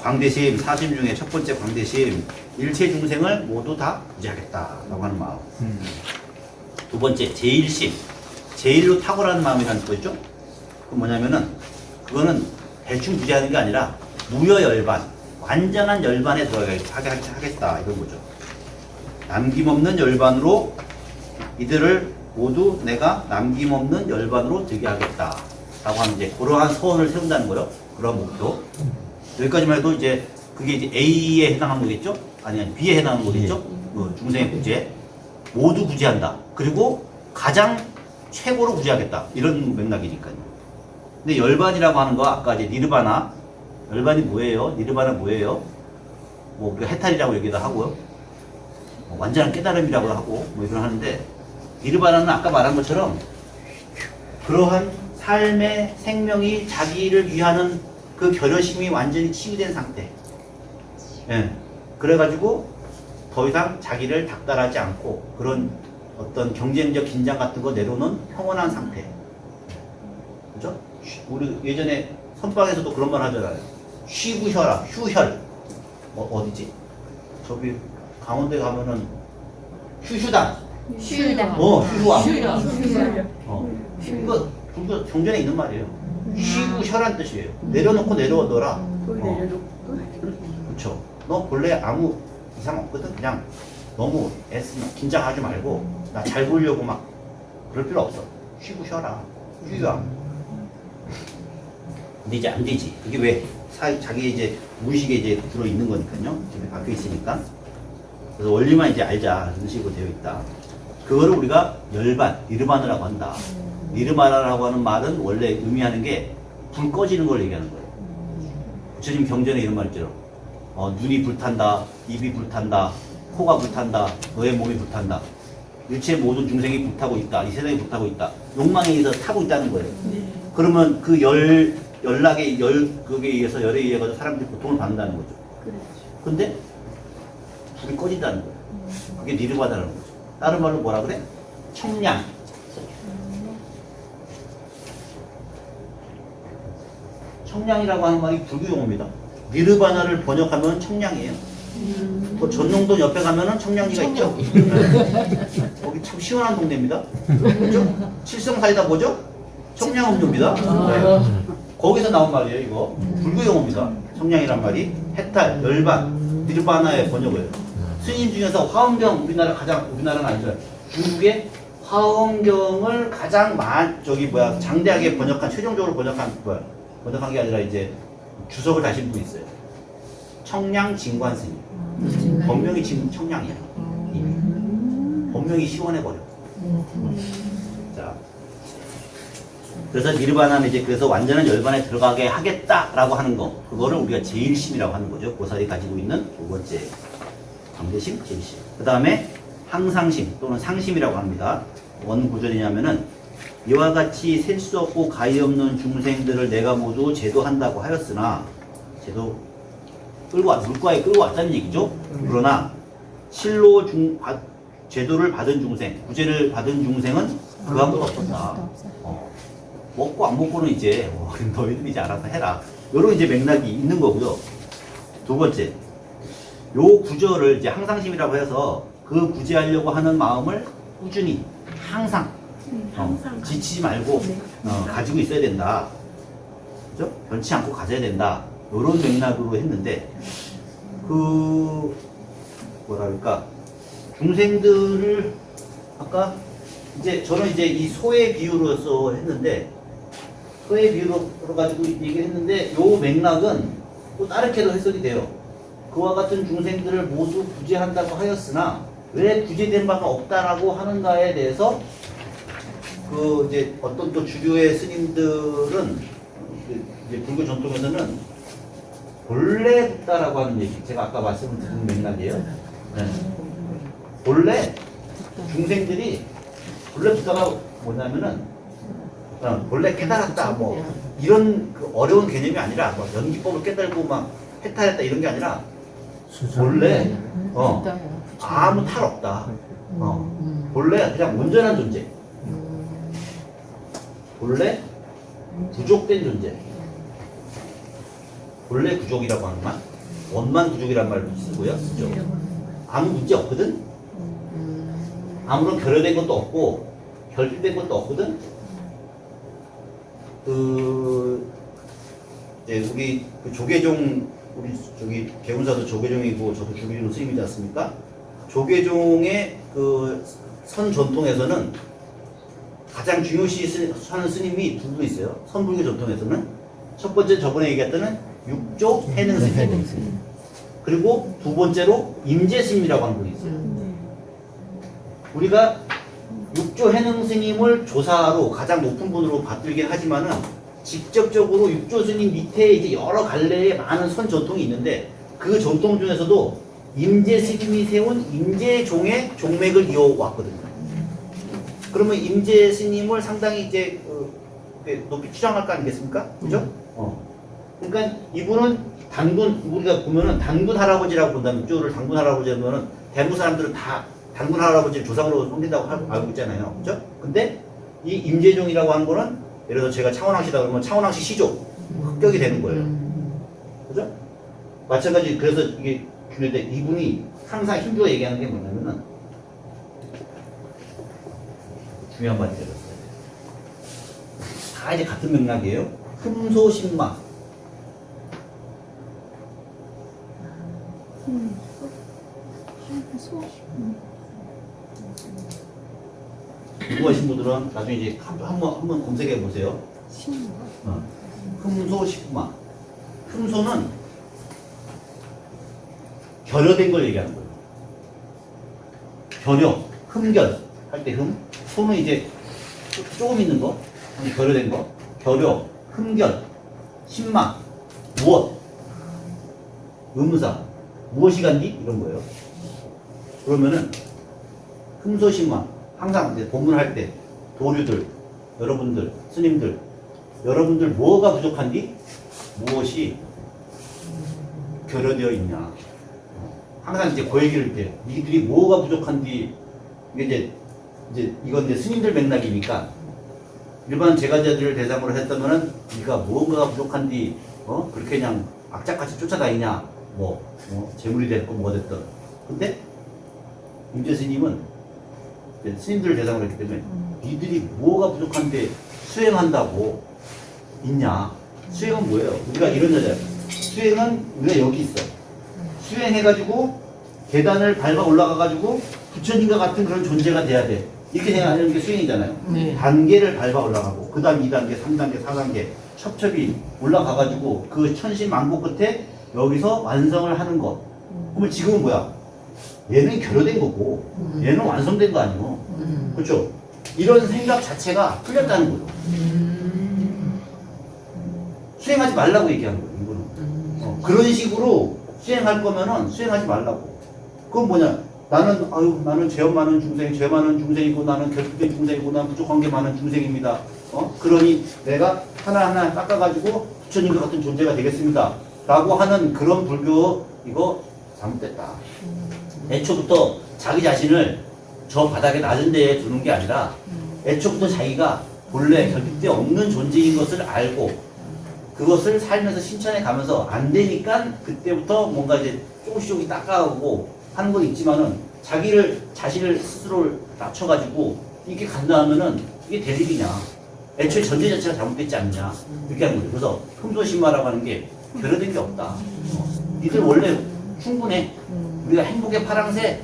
광대심, 사심 중에 첫 번째 광대심, 일체 중생을 모두 다 구제하겠다라고 하는 마음. 두 번째, 제일심. 제일로 탁월하는 마음이라는 거죠. 그 뭐냐면은, 그거는 대충 구제하는 게 아니라, 무여열반, 완전한 열반에 들어가게 하겠다, 이런 거죠. 남김없는 열반으로, 이들을 모두 내가 남김없는 열반으로 되게 하겠다. 라고 하는 이제, 그러한 서원을 세운다는 거요. 그러한 목표. 여기까지만 해도 이제, 그게 이제 A에 해당하는 거겠죠? 아니, B에 해당하는 거겠죠? 중생의 구제. 모두 구제한다. 그리고 가장 최고로 구제하겠다. 이런 맥락이니까요. 근데 열반이라고 하는 거, 아까 이제 니르바나. 열반이 뭐예요? 니르바나 뭐예요? 뭐, 우리가 해탈이라고 얘기도 하고요. 뭐 완전한 깨달음이라고 하고, 뭐 이런 하는데, 니르바나는 아까 말한 것처럼, 그러한 삶의 생명이 자기를 위하는 그 결여심이 완전히 치유된 상태. 예. 그래가지고, 더 이상 자기를 닥달하지 않고, 그런 어떤 경쟁적 긴장 같은 거 내려놓은 평온한 상태. 그죠? 우리 예전에 선방에서도 그런 말 하잖아요. 쉬고 쉬어라. 휴혈. 어디지? 저기 강원도에 가면은 휴휴단. 쉬다. 휴휴왕. 쉬다. 이거 불교 경전에 있는 말이에요. 쉬고 쉬어란 뜻이에요. 내려놓고 내려오더라. 그렇죠. 너 본래 아무 이상 없거든. 그냥 너무 긴장하지 말고 나 잘 보려고 막 그럴 필요 없어. 쉬고 쉬어라. 휴유함. 근데 이제 안 되지. 그게 왜? 자기 이제 무의식에 이제 들어 있는 거니까요. 집에 박혀 있으니까. 그래서 원리만 이제 알자. 이런 식으로 되어 있다. 그거를 우리가 열반, 니르바나라고 한다. 니르바나라고 하는 말은 원래 의미하는 게 불 꺼지는 걸 얘기하는 거예요. 부처님 경전에 이런 말 있죠. 눈이 불탄다, 입이 불탄다, 코가 불탄다, 너의 몸이 불탄다. 일체 모든 중생이 불타고 있다. 이 세상이 불타고 있다. 욕망에 의해서 타고 있다는 거예요. 그러면 그 연락의 그게 의해서 열에 의해 가지고 사람들이 고통을 받는다는 거죠. 근데 불이 꺼진다는 거예요. 그게 니르바나라는 거죠. 다른 말로 뭐라 그래? 청량. 청량이라고 하는 말이 불교 용어입니다. 니르바나를 번역하면 청량이에요. 그 전농도 옆에 가면은 청량리가 있죠. 네. 거기 참 시원한 동네입니다. 그죠? 칠성사이다 뭐죠? 청량음료입니다. 네. 거기서 나온 말이에요, 이거. 불교 용어입니다. 청량이란 말이 해탈, 열반, 니르바나의 번역어예요. 스님 중에서 화엄경, 우리나라는 아니죠. 중국의 화엄경을 가장 장대하게 번역한, 최종적으로 번역한 게 아니라 이제 주석을 다신 분이 있어요. 청량 진관 스님. 법명이 지금 청량이야. 법명이 시원해버려. 자. 그래서 니르바나는 이제 그래서 완전한 열반에 들어가게 하겠다라고 하는 거. 그거를 우리가 제일심이라고 하는 거죠. 보살이 가지고 있는 두 번째. 광대심, 제일심. 그 다음에 항상심 또는 상심이라고 합니다. 어느 구절이냐면은 이와 같이 셀 수 없고 가히 없는 중생들을 내가 모두 제도한다고 하였으나 물가에 끌고 왔다는 얘기죠. 그러나 실로 제도를 받은 중생, 구제를 받은 중생은 그 아무도 없었다. 먹고 안 먹고는 이제 너희들이 이제 알아서 해라. 이런 이제 맥락이 있는 거고요. 두 번째, 요 구절을 이제 항상심이라고 해서 그 구제하려고 하는 마음을 꾸준히 항상 지치지 말고 가지고 있어야 된다. 그죠? 변치 않고 가져야 된다. 이런 맥락으로 했는데 뭐랄까 중생들을 아까 저는 이제 이 소의 비유로서 했는데 소의 비유로 가지고 얘기를 했는데 요 맥락은 또 다르게도 해석이 돼요. 그와 같은 중생들을 모두 구제한다고 하였으나 왜 구제된 바가 없다라고 하는가에 대해서 이제 어떤 또 주류의 스님들은 이제 불교 전통에서는 본래 붓다라고 하는 얘기, 제가 아까 말씀을 드린 맥락이에요. 네. 본래 중생들이 본래 붓다가 뭐냐면은 본래 깨달았다 뭐 이런 그 어려운 개념이 아니라 뭐 연기법을 깨달고 막 해탈했다 이런 게 아니라 본래 아무 탈 없다. 본래 그냥 온전한 존재. 본래 부족된 존재. 본래 부족이라고 하는 말, 원만 부족이란 말도 쓰고요. 그죠? 아무 문제 없거든. 아무런 결여된 것도 없고 결핍된 것도 없거든. 이제 우리 그 조계종, 우리 저기 개운사도 조계종이고 저도 조계종 스님이지 않습니까? 조계종의 그 선 전통에서는 가장 중요시 하는 스님이 두 분 있어요. 선불교 전통에서는 첫 번째 저번에 얘기했던 육조 해능 스님, 그리고 두 번째로 임재 스님이라고 하는 분이 있어요. 우리가 육조 해능 스님을 조사로 가장 높은 분으로 받들긴 하지만은 직접적으로 육조 스님 밑에 이제 여러 갈래의 많은 선 전통이 있는데 그 전통 중에서도 임재 스님이 세운 임재종의 종맥을 이어왔거든요. 그러면 임재 스님을 상당히 이제 높이 추앙할 거 아니겠습니까? 그죠? 그러니까 이분은 단군, 우리가 보면은 단군 할아버지라고 본다면, 육조를 단군 할아버지라면은 대부 사람들은 다 단군 할아버지를 조상으로 섬긴다고 알고 있잖아요. 그죠? 근데 이 임재종이라고 하는 거는 예를 들어 제가 창원왕씨다 그러면 창원왕씨 시족 합격이 되는 거예요. 그죠? 마찬가지. 그래서 이게 중요한데 이분이 항상 힌두가 얘기하는 게 뭐냐면은 중요한 말이 들었어요. 다 이제 같은 맥락이에요. 흠소신마. 공부하신 분들은 나중에 이제 한번 검색해 보세요. 흠소신마. 흠소는 결여된 걸 얘기하는 거예요. 결여, 흠결 할 때 흠, 소는 이제 조금 있는 거, 결여된 거, 결여, 흠결, 신마, 무엇, 의무사, 무엇이 간디 이런 거예요. 그러면은 흠소신마 항상 이제 본문할 때 도류들, 여러분들, 스님들, 여러분들 뭐가 부족한디, 무엇이 결여되어 있냐. 항상 이제 그 얘기를 이제 니들이 뭐가 부족한디, 이게 이제 이건 이제 스님들 맥락이니까 일반 제가자들을 대상으로 했다면은 네가 뭐가 부족한디 그렇게 그냥 악착같이 쫓아다니냐, 재물이 됐고 뭐가 됐든. 근데 임재 스님은 스님들을 대상으로 했기 때문에 니들이 뭐가 부족한데 수행한다고 있냐. 수행은 뭐예요? 우리가 이런 여자예요. 수행은 우리가 여기 있어. 수행해가지고 계단을 밟아 올라가가지고 부처님과 같은 그런 존재가 돼야 돼. 이렇게 생각하는 게 수행이잖아요. 네. 단계를 밟아 올라가고 그 다음 2단계, 3단계, 4단계 첩첩이 올라가가지고 그 천신만고 끝에 여기서 완성을 하는 것. 그러면 지금은 뭐야? 얘는 결여된 거고 얘는 완성된 거 아니고. 그렇죠? 이런 생각 자체가 틀렸다는 거죠. 수행하지 말라고 얘기하는 거예요. 이거는. 그런 식으로 수행할 거면은 수행하지 말라고. 그건 뭐냐? 나는 죄 많은 중생, 죄 많은 중생이고 나는 결핍된 중생이고 나는 부족한 게 많은 중생입니다. 그러니 내가 하나하나 깎아가지고 부처님과 같은 존재가 되겠습니다. 라고 하는 그런 불교, 이거 잘못됐다. 애초부터 자기 자신을 저 바닥에 낮은 데에 두는 게 아니라 애초부터 자기가 본래 결핍돼 없는 존재인 것을 알고 그것을 살면서 실천해 가면서 안 되니까 그때부터 뭔가 이제 조금씩 닦아가고 하는 건 있지만은 자신을 스스로를 낮춰가지고 이렇게 간다 하면은 이게 될 일이냐. 애초에 전제 자체가 잘못됐지 않느냐. 이렇게 하는 거죠. 그래서 흠소신마라고 하는 게 결여된 게 없다. 니들 원래 충분해. 우리가 행복의 파랑새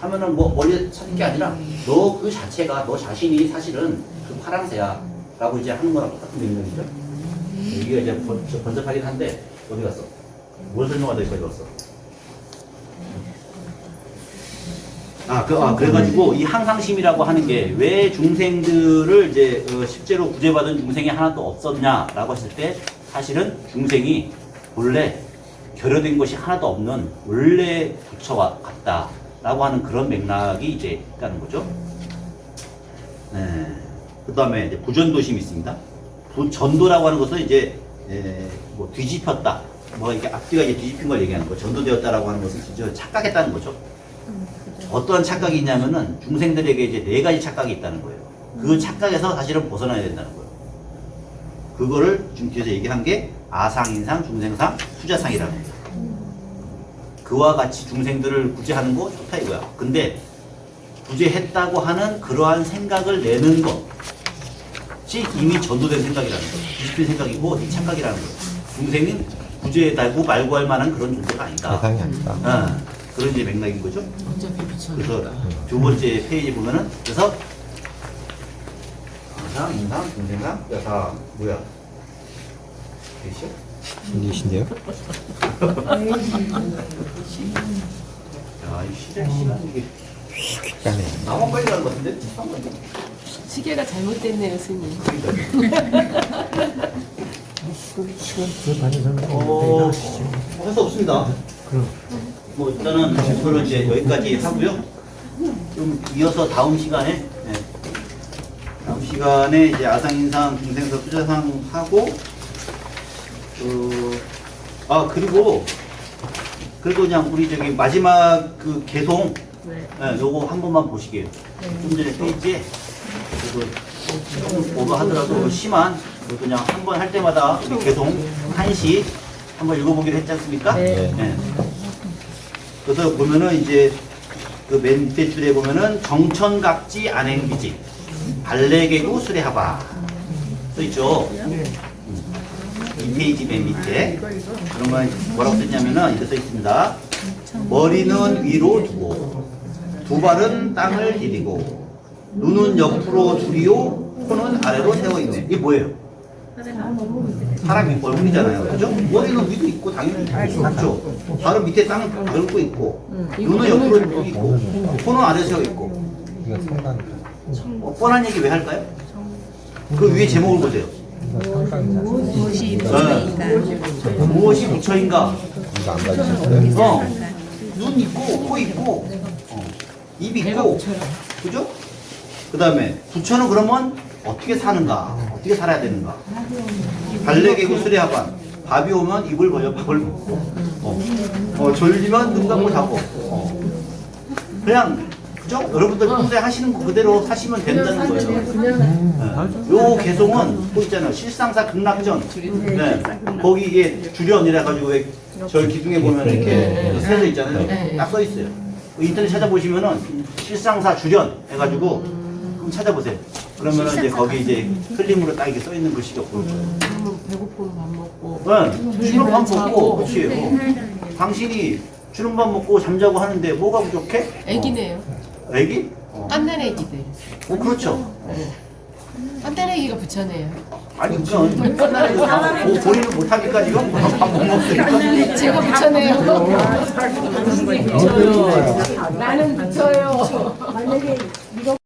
하면은 뭐 머리에 차는 게 아니라 너 그 자체가 너 자신이 사실은 그 파랑새야. 라고 이제 하는 거랑 똑같은 맥락이죠. 이게 이제 번잡하긴 한데 어디 갔어? 뭘 설명하다 여기까지 왔어? 그래가지고 이 항상심이라고 하는 게 왜 중생들을 이제 실제로 구제받은 중생이 하나도 없었냐라고 했을 때 사실은 중생이 본래 결여된 것이 하나도 없는 원래 부처와 같다라고 하는 그런 맥락이 이제 있다는 거죠. 네. 그 다음에 이제 부전도심이 있습니다. 부전도라고 하는 것은 이제 뭐 뒤집혔다, 뭐 이렇게 앞뒤가 이제 뒤집힌 걸 얘기하는 거죠. 전도되었다라고 하는 것은 진짜 착각했다는 거죠. 어떠한 착각이 있냐면은 중생들에게 이제 네 가지 착각이 있다는 거예요. 그 착각에서 사실은 벗어나야 된다는 거예요. 그거를 지금 뒤에서 얘기한 게 아상인상, 중생상, 수자상이라는 거예요. 그와 같이 중생들을 구제하는 거 좋다 이거야. 근데 구제했다고 하는 그러한 생각을 내는 것이 이미 전도된 생각이라는 거예요. 뒤집힌 생각이고 이 착각이라는 거예요. 중생은 구제해달고 말고 할 만한 그런 존재가 아니다. 대상이 아니다. 그런 이제 맥락인 거죠. 어차피 그래서 미쳤다. 두 번째 페이지 보면은 그래서 아상, 인상, 중생상, 여상 뭐야? 되시요? 이신데요? 야, 이 시간 이게 quick하네. 나만 빨리 가는 것 같은데? 잠깐만요. 시계가 잘못됐네요, 스님. 시간 그 반에서는 할 수 없습니다. 뭐 일단은 그거를 이제 여기까지 하고요. 좀 이어서 다음 시간에 다음 시간에 이제 아상인상, 중생상, 수자상 하고 그리고 그냥 우리 저기 마지막 그 개송 요거 한 번만 보시게요. 좀 전에 페이지에 그래서 조금 오버하더라도 심한 그냥 한 번 할 때마다 우리 개송 1시 한번 읽어보기로 했지 않습니까? 네. 그래서 보면은 이제 그 맨 밑에 줄에 보면은 정천각지 안행비지 발레개구 수레하바 써 있죠. 이 페이지 맨 밑에 그러면 뭐라고 썼냐면은 이렇게 써 있습니다. 머리는 위로 두고 두 발은 땅을 디디고 눈은 옆으로 두리오 코는 아래로 세워 있네. 이게 뭐예요? 사람이 얼굴이잖아요. 그죠? 머리는 위도 있고 당연히 맞죠. 발은 밑에 땅을 밟고 있고 눈은 옆으로 두고 있고 코는 아래로 세워 있고 이거 상당히 뻔한 얘기 왜 할까요? 그 위에 제목을 보세요. 상당히 무엇이 부처인가? 이거 안 가지셨어요? 눈 있고 코 있고 입 있고 그죠? 그 다음에 부처는 그러면 어떻게 사는가? 어떻게 살아야 되는가? 발레개구 수레하반 밥이 오면 입을 벌려 밥을 먹고 졸리면 눈 감고 자고 그냥 그죠? 여러분들 평소에 하시는 거 그대로 하시면 된다는 거예요. 요 개송은 또 있잖아요. 실상사 극락전. 네. 거기 이게 주련이라 가지고 왜 절 기둥에 보면 이렇게 쓰여져 있잖아요. 딱 써 있어요. 인터넷 찾아보시면은 실상사 주련 해가지고 한번 찾아보세요. 그러면은 이제 거기 이제 클림으로 딱 이렇게 써 있는 글씨가 보일 거예요. 그러면 배고프면 밥 먹고. 네. 주는 밥 먹고, 그렇지. 당신이 주는 밥 먹고 잠자고 하는데 뭐가 부족해? 애기네요. 애기? 깐난 애기들. 그렇죠. 깐난 애기가 부처네요. 아니, 그건 끝나는 본인은 못하니까 지금 밥 못 먹으니까. 제가 부처네요. 나는 부처요. 만약에 이거